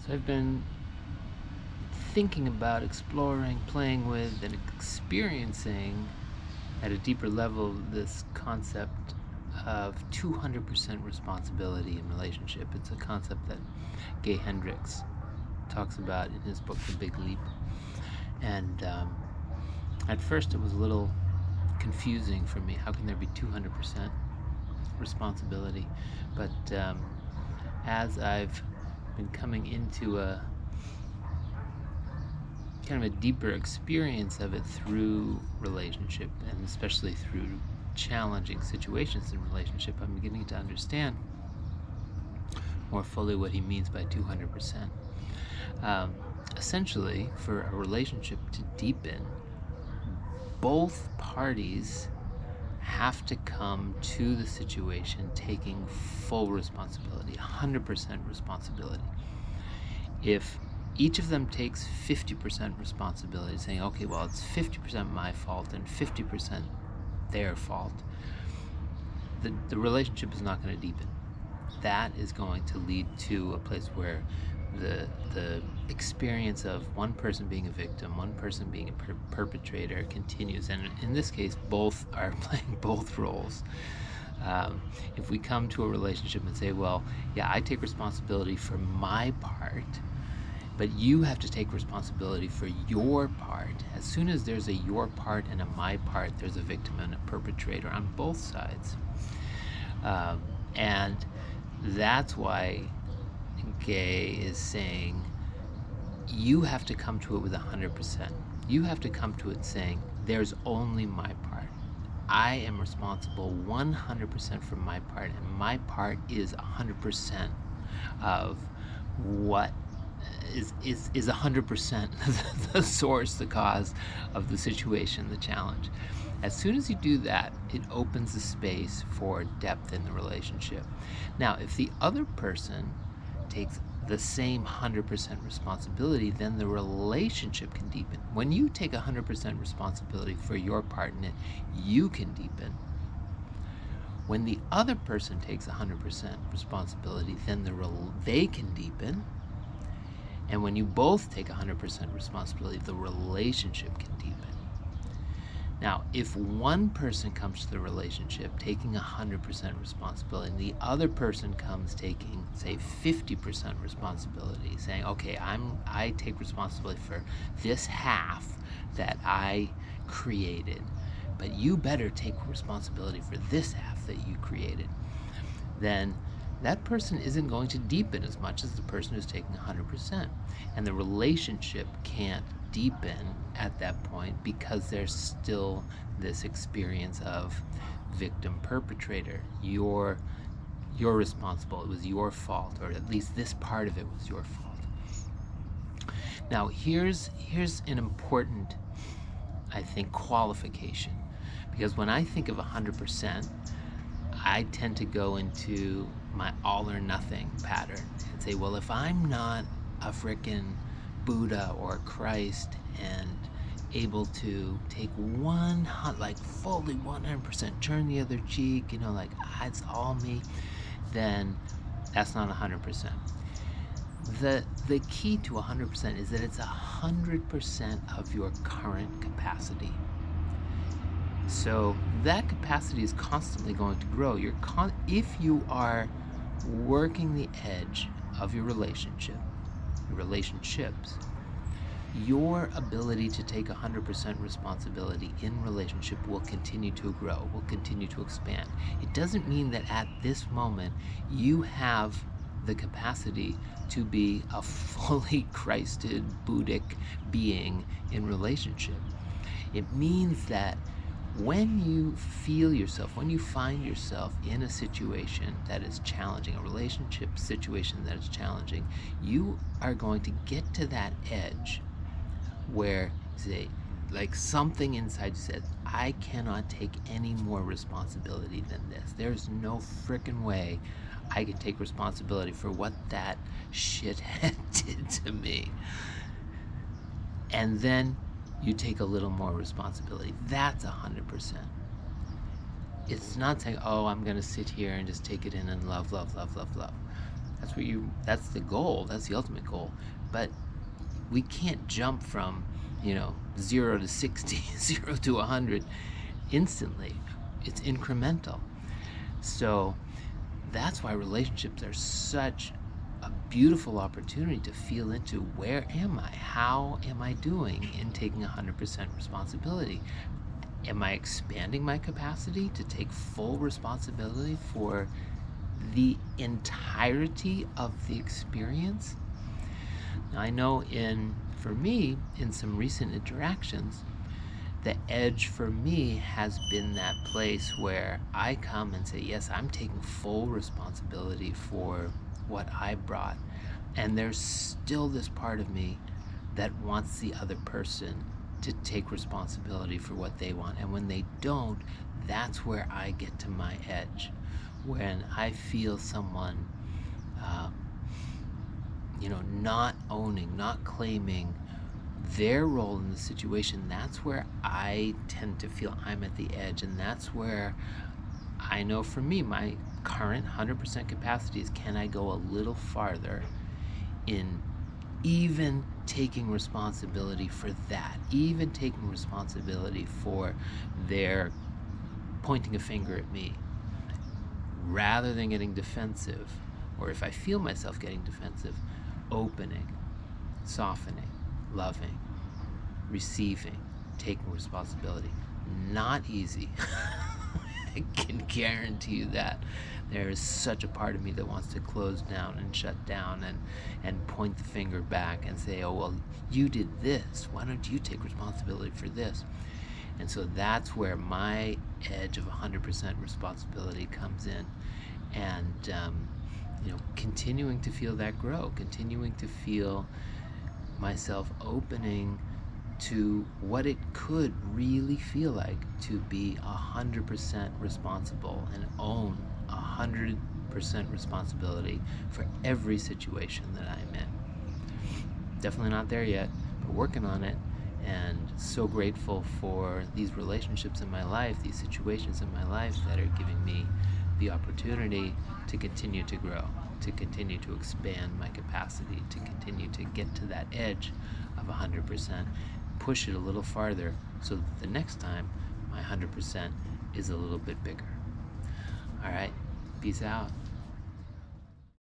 So I've been thinking about exploring, playing with, and experiencing at a deeper level this concept of 200% responsibility in relationship. It's a concept that Gay Hendricks talks about in his book, The Big Leap. And at first it was a little confusing for me. How can there be 200% responsibility? But as I've been coming into a kind of a deeper experience of it through relationship, and especially through challenging situations in relationship, I'm beginning to understand more fully what he means by 200%. Essentially, for a relationship to deepen, both parties have to come to the situation taking full responsibility, 100% responsibility. If each of them takes 50% responsibility, saying, okay, well, it's 50% my fault and 50% their fault, the relationship is not going to deepen. That is going to lead to a place where the experience of one person being a victim, one person being a perpetrator continues. And in this case, both are playing both roles. If we come to a relationship and say, well, yeah, I take responsibility for my part, but you have to take responsibility for your part. As soon as there's a your part and a my part, there's a victim and a perpetrator on both sides. And that's why Gay is saying you have to come to it with 100%. You have to come to it saying there's only my part. I am responsible 100% for my part, and my part is 100% of what is 100% the source, the cause of the situation, the challenge. As soon as you do that, it opens the space for depth in the relationship. Now, if the other person takes the same 100% responsibility, then the relationship can deepen. When you take 100% responsibility for your part in it, you can deepen. When the other person takes 100% responsibility, then they can deepen. And when you both take 100% responsibility, the relationship can deepen. Now, if one person comes to the relationship taking 100% responsibility, and the other person comes taking, say, 50% responsibility, saying, okay, I take responsibility for this half that I created, but you better take responsibility for this half that you created, then that person isn't going to deepen as much as the person who's taking 100%. And the relationship can't deepen at that point because there's still this experience of victim perpetrator. You're responsible. It was your fault, or at least this part of it was your fault. Now, here's an important, I think, qualification, because when I think of 100%, I tend to go into my all or nothing pattern and say, well, if I'm not a frickin' Buddha or Christ and able to take fully 100%, turn the other cheek, like it's all me, then that's not 100%. The key to 100% is that it's 100% of your current capacity. So that capacity is constantly going to grow. If you are working the edge of your relationships, your ability to take 100% responsibility in relationship will continue to grow, will continue to expand. It doesn't mean that at this moment you have the capacity to be a fully Christed, Buddhic being in relationship. It means that when you find yourself in a situation that is challenging, a relationship situation that is challenging, you are going to get to that edge where, say, like something inside you says, I cannot take any more responsibility than this. There's no frickin' way I can take responsibility for what that shithead did to me. And then you take a little more responsibility. That's 100%. It's not saying, oh, I'm going to sit here and just take it in and love. that's the goal, that's the ultimate goal. But we can't jump from, 0 to 60, 0 to 100 instantly. It's incremental. So that's why relationships are such a beautiful opportunity to feel into where am I? How am I doing in taking 100% responsibility? Am I expanding my capacity to take full responsibility for the entirety of the experience? Now, I know for me, in some recent interactions, the edge for me has been that place where I come and say, yes, I'm taking full responsibility for what I brought. And there's still this part of me that wants the other person to take responsibility for what they want. And when they don't, that's where I get to my edge. When I feel someone, not owning, not claiming their role in the situation, that's where I tend to feel I'm at the edge. And that's where I know for me, my current 100% capacity is, can I go a little farther in even taking responsibility for that, even taking responsibility for their pointing a finger at me, rather than getting defensive, or if I feel myself getting defensive, opening, softening, loving, receiving, taking responsibility. Not easy. I can guarantee you that. There is such a part of me that wants to close down and shut down and point the finger back and say, oh, well, you did this. Why don't you take responsibility for this? And so that's where my edge of 100% responsibility comes in. And, continuing to feel that grow, continuing to feel myself opening to what it could really feel like to be 100% responsible and own 100% responsibility for every situation that I'm in. Definitely not there yet, but working on it, and so grateful for these relationships in my life, these situations in my life that are giving me the opportunity to continue to grow, to continue to expand my capacity, to continue to get to that edge of 100%, push it a little farther so that the next time my 100% is a little bit bigger. All right, peace out.